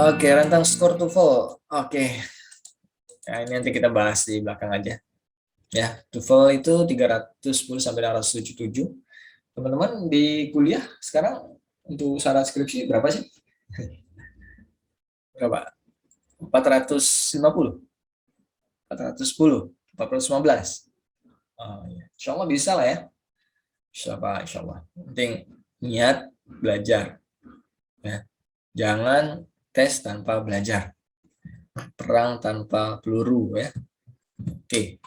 Oke, rentang skor TOEFL. Oke, nah, ini nanti kita bahas di belakang aja. Ya, TOEFL itu 310 sampai 677. Teman-teman di kuliah sekarang untuk syarat skripsi berapa sih? Berapa? 450, 410, 415. Oh, ya. Insya Allah bisa lah ya. Insya Allah. Penting niat belajar. Ya. Jangan tes tanpa belajar. Perang tanpa peluru ya. Oke.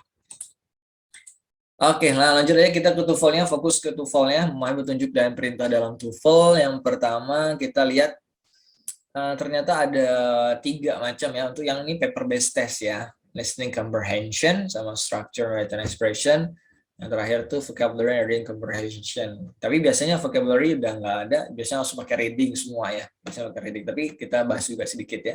Oke, nah lanjut aja kita ke TOEFL-nya, fokus ke TOEFL-nya, memahami petunjuk dan perintah dalam TOEFL. Yang pertama kita lihat ternyata ada 3 macam ya. Untuk yang ini paper based test ya, listening comprehension sama structure written expression. Yang terakhir tuh vocabulary and reading comprehension. Tapi biasanya vocabulary udah nggak ada, biasanya langsung pakai reading semua ya. Biasanya pakai reading, tapi kita bahas juga sedikit ya.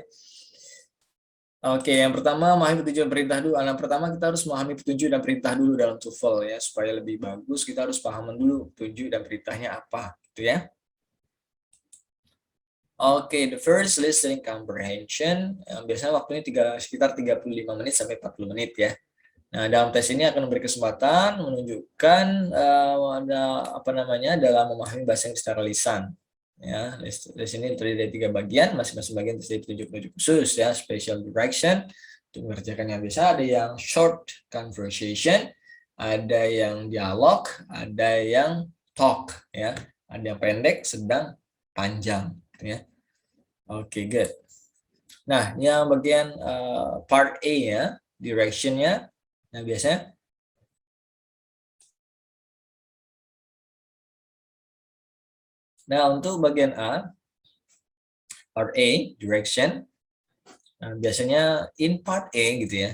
Oke, yang pertama memahami petunjuk dan perintah dulu. Yang pertama kita harus memahami petunjuk dan perintah dulu dalam TOEFL ya, supaya lebih bagus kita harus pahaman dulu petunjuk dan perintahnya apa, gitu ya. Oke, the first listening comprehension biasanya waktunya sekitar 35 menit sampai 40 menit ya. Nah, dalam tes ini akan memberi kesempatan menunjukkan ada apa namanya dalam memahami bahasa Inggris secara lisan. Ya, di sini terdiri dari 3 bagian, masing-masing bagian terdiri petunjuk-petunjuk khusus ya, special direction untuk mengerjakan yang biasa, ada yang short conversation, ada yang dialog, ada yang talk ya, ada yang pendek, sedang, panjang ya. Oke, good. Nah, yang bagian part A ya, direction-nya. Nah, biasanya untuk bagian A, part A, direction. Nah, biasanya in part A gitu ya.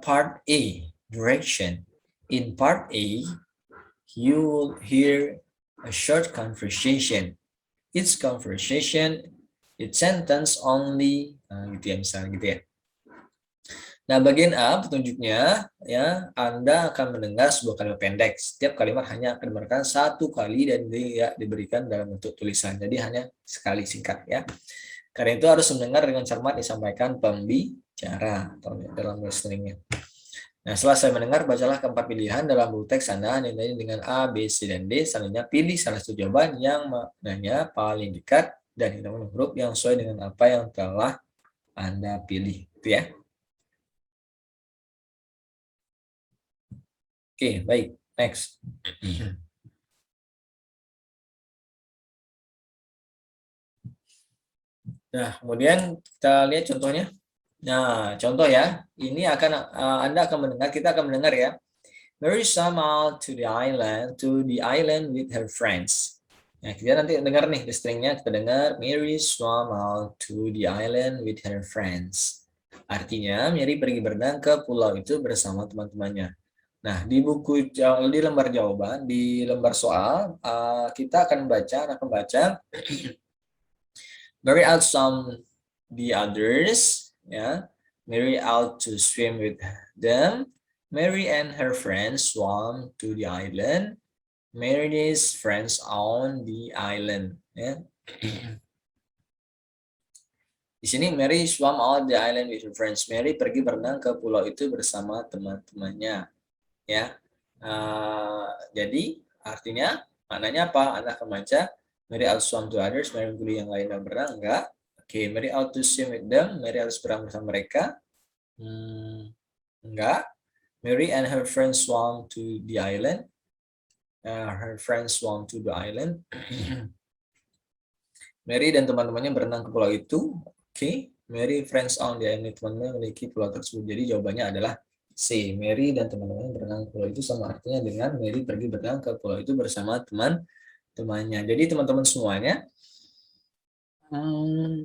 Part A, direction. In part A, you will hear a short conversation. It's conversation, it's sentence only, gitu ya misalnya gitu ya. Nah, bagian A petunjuknya ya, Anda akan mendengar sebuah kalimat pendek. Setiap kalimat hanya akan diberikan 1 kali dan diberikan dalam bentuk tulisan. Jadi hanya sekali singkat ya. Karena itu harus mendengar dengan cermat disampaikan pembicara atau dalam listeningnya. Nah, setelah saya mendengar, bacalah keempat pilihan dalam buku teks Anda dengan A, B, C, dan D. Selanjutnya pilih salah satu jawaban yang maknanya paling dekat dan hitung huruf yang sesuai dengan apa yang telah Anda pilih. Itu ya. Oke, baik. Next. Nah, kemudian kita lihat contohnya. Nah, contoh ya. Ini akan Anda akan mendengar, kita akan mendengar ya. Mary swam out to the island with her friends. Nah, kita nanti dengar nih listeningnya, kita dengar Mary swam out to the island with her friends. Artinya, Mary pergi berenang ke pulau itu bersama teman-temannya. Nah, di lembar jawaban, di lembar soal, kita akan baca, Mary out some the others, ya. Mary out to swim with them. Mary and her friends swam to the island. Mary's friends on the island, ya. Di sini Mary swam out the island with her friends. Mary pergi berenang ke pulau itu bersama teman-temannya, ya. Jadi artinya maknanya apa? Anda akan baca Mary out swam to others. Mary mengguli yang lain dan berenang, enggak? Oke, Mary out to swim with them. Mary harus berenang bersama mereka. Enggak. Mary and her friends swam to the island. Her friends swam to the island. Mary dan teman-temannya berenang ke pulau itu. Oke, Mary friends on the island. Teman-temannya memiliki pulau tersebut. Jadi jawabannya adalah C. Mary dan teman-temannya berenang ke pulau itu sama artinya dengan Mary pergi berenang ke pulau itu bersama teman-temannya. Jadi teman-teman semuanya,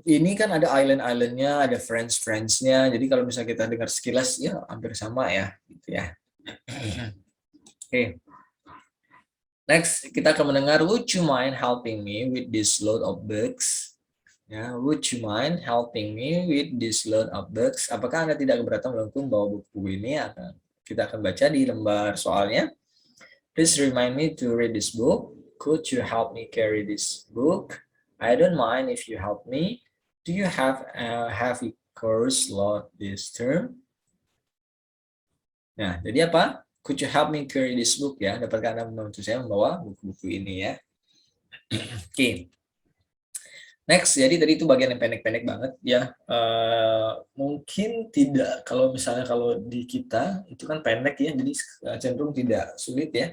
ini kan ada island-islandnya, ada friends-friends-nya. Jadi kalau misalnya kita dengar sekilas, ya hampir sama ya, gitu ya. Oke. Next, kita akan mendengar, would you mind helping me with this load of books? Ya, would you mind helping me with this load of books? Apakah Anda tidak keberatan membawa buku ini? Kita akan baca di lembar soalnya. Please remind me to read this book. Could you help me carry this book? I don't mind if you help me Do you have a heavy course load this term? Nah, jadi apa? Could you help me carry this book ya? Dapatkah Anda membantu saya membawa buku-buku ini ya? Oke. Next, jadi tadi itu bagian yang pendek-pendek banget ya. Mungkin tidak kalau misalnya kalau di kita itu kan pendek ya, jadi cenderung tidak sulit ya,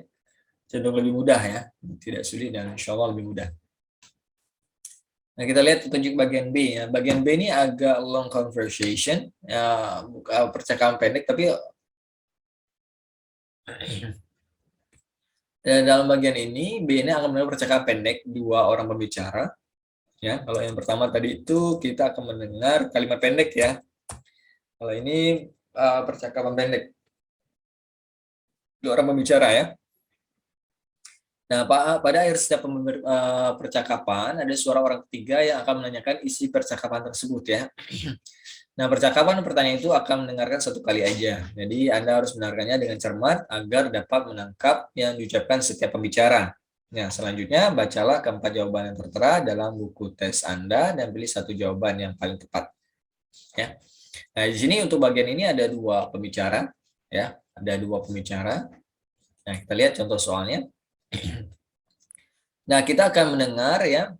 cenderung lebih mudah ya, tidak sulit dan insya Allah lebih mudah. Nah kita lihat petunjuk bagian B ya. Bagian B ini agak long conversation, ya, percakapan pendek tapi dalam bagian ini B ini akan mendengar percakapan pendek dua orang pembicara. Ya, kalau yang pertama tadi itu kita akan mendengar kalimat pendek ya. Kalau ini percakapan pendek dua orang pembicara ya. Nah, pada akhir setiap percakapan ada suara orang ketiga yang akan menanyakan isi percakapan tersebut ya. Nah, percakapan dan pertanyaan itu akan mendengarkan satu kali aja. Jadi Anda harus mendengarkannya dengan cermat agar dapat menangkap yang diucapkan setiap pembicara. Nah, selanjutnya bacalah keempat jawaban yang tertera dalam buku tes Anda dan pilih satu jawaban yang paling tepat. Ya. Nah, di sini untuk bagian ini ada dua pembicara, ya, ada dua pembicara. Nah, kita lihat contoh soalnya. Nah, kita akan mendengar ya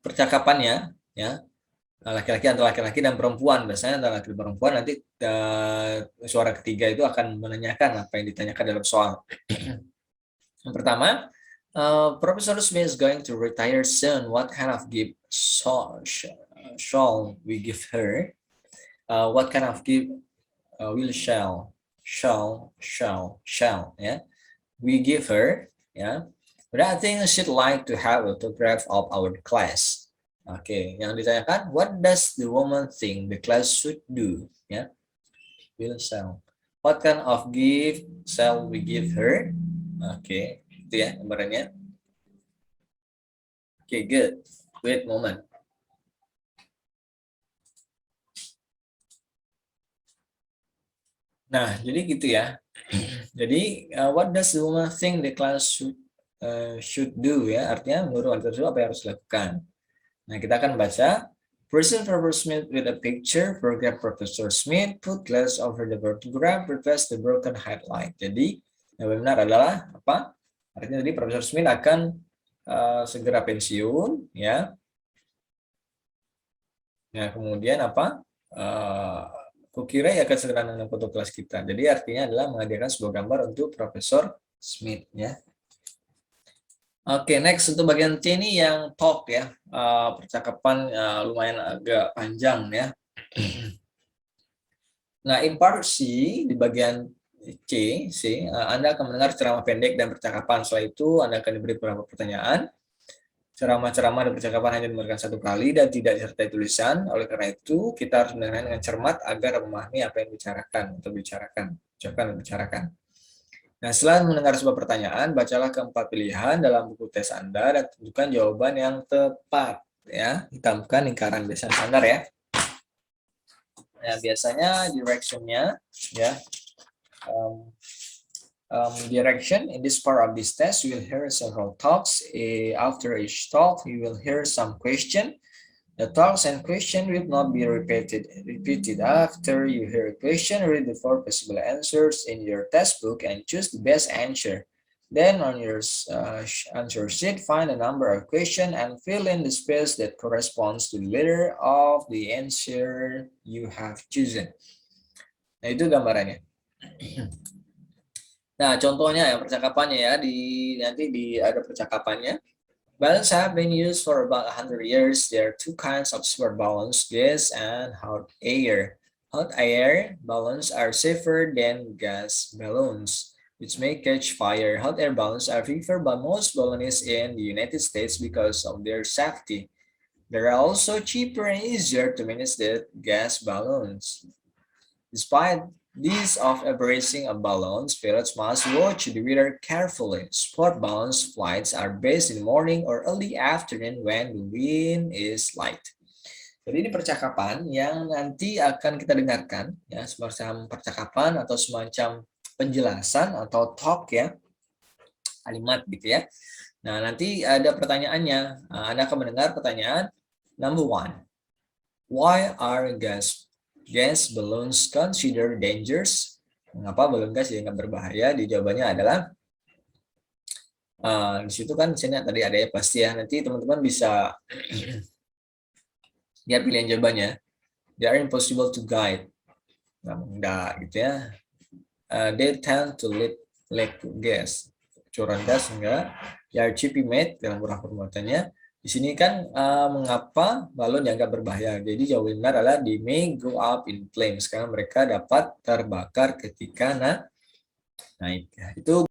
percakapannya, ya, laki-laki antara laki-laki dan perempuan. Biasanya antara laki-laki dan perempuan nanti suara ketiga itu akan menanyakan apa yang ditanyakan dalam soal. Yang pertama, Professor Smith is going to retire soon. What kind of gift shall we give her? What kind of gift will shall ya we give her ya. But I think she'd like to have a photograph of our class. Oke, yang ditanyakan, what does the woman think the class should do? Ya, will shall. What kind of gift shall we give her? Oke, itu ya gambarannya. Oke, good. Wait moment. Nah, jadi gitu ya. Jadi, what does the woman think the class should do ya? Artinya menurut wanita tersebut apa yang harus dilakukan. Nah, kita akan baca. Present Professor Smith with a picture. Program Professor Smith put glass over the photograph. Replace the broken highlight. Jadi, yang benar adalah apa? Artinya tadi Profesor Smith akan segera pensiun, ya. Nah, kemudian apa? Kukira ya akan segera menonton foto kelas kita. Jadi artinya adalah menghadirkan sebuah gambar untuk Profesor Smith, ya. Oke, next untuk bagian C ini yang talk ya, percakapan lumayan agak panjang ya. Nah, in part C di bagian C, Anda akan mendengar ceramah pendek dan percakapan. Setelah itu Anda akan diberi beberapa pertanyaan. Ceramah-ceramah dan percakapan hanya diberikan satu kali dan tidak disertai tulisan. Oleh karena itu, kita harus mendengarkan dengan cermat agar memahami apa yang dibicarakan atau ucapkan dan bicarakan. Nah, setelah mendengar sebuah pertanyaan, bacalah keempat pilihan dalam buku tes Anda dan tentukan jawaban yang tepat. Ya, hitamkan lingkaran biasanya standar ya. Nah, biasanya direction-nya ya. Direction in this part of this test, you will hear several talks. After each talk, you will hear some question. The talks and question will not be repeated. After you hear a question, read the 4 possible answers in your test book and choose the best answer. Then on your answer sheet, find a number of questions and fill in the space that corresponds to the letter of the answer you have chosen. Nah, itu gambarannya. Nah, contohnya ya percakapannya ya, nanti ada percakapannya. Balloons have been used for about 100 years. There are 2 kinds of super balloons, gas and hot air. Hot air balloons are safer than gas balloons, which may catch fire. Hot air balloons are favored by most balloonists in the United States because of their safety. They are also cheaper and easier to manage than gas balloons. Despite these of embracing a balloons, pilots must watch the weather carefully. Sport balloons flights are best in the morning or early afternoon when the wind is light. Jadi ini percakapan yang nanti akan kita dengarkan ya, semacam percakapan atau semacam penjelasan atau talk ya, kalimat gitu ya. Nah, nanti ada pertanyaannya. Anda akan mendengar pertanyaan Number 1. Why are gas balloons considered dangerous? Mengapa balon gas dianggap berbahaya? Di jawabannya adalah di situ kan misalnya tadi ada ya pasti ya. Nanti teman-teman bisa lihat pilihan jawabannya. They are impossible to guide. Nah, enggak gitu ya. They tend to leak gas. Curan gas enggak. They are cheaply made dalam murah pembuatannya. Di sini kan mengapa balon dianggap berbahaya. Jadi jawaban benar adalah they may go up in flames karena mereka dapat terbakar ketika naik. Itu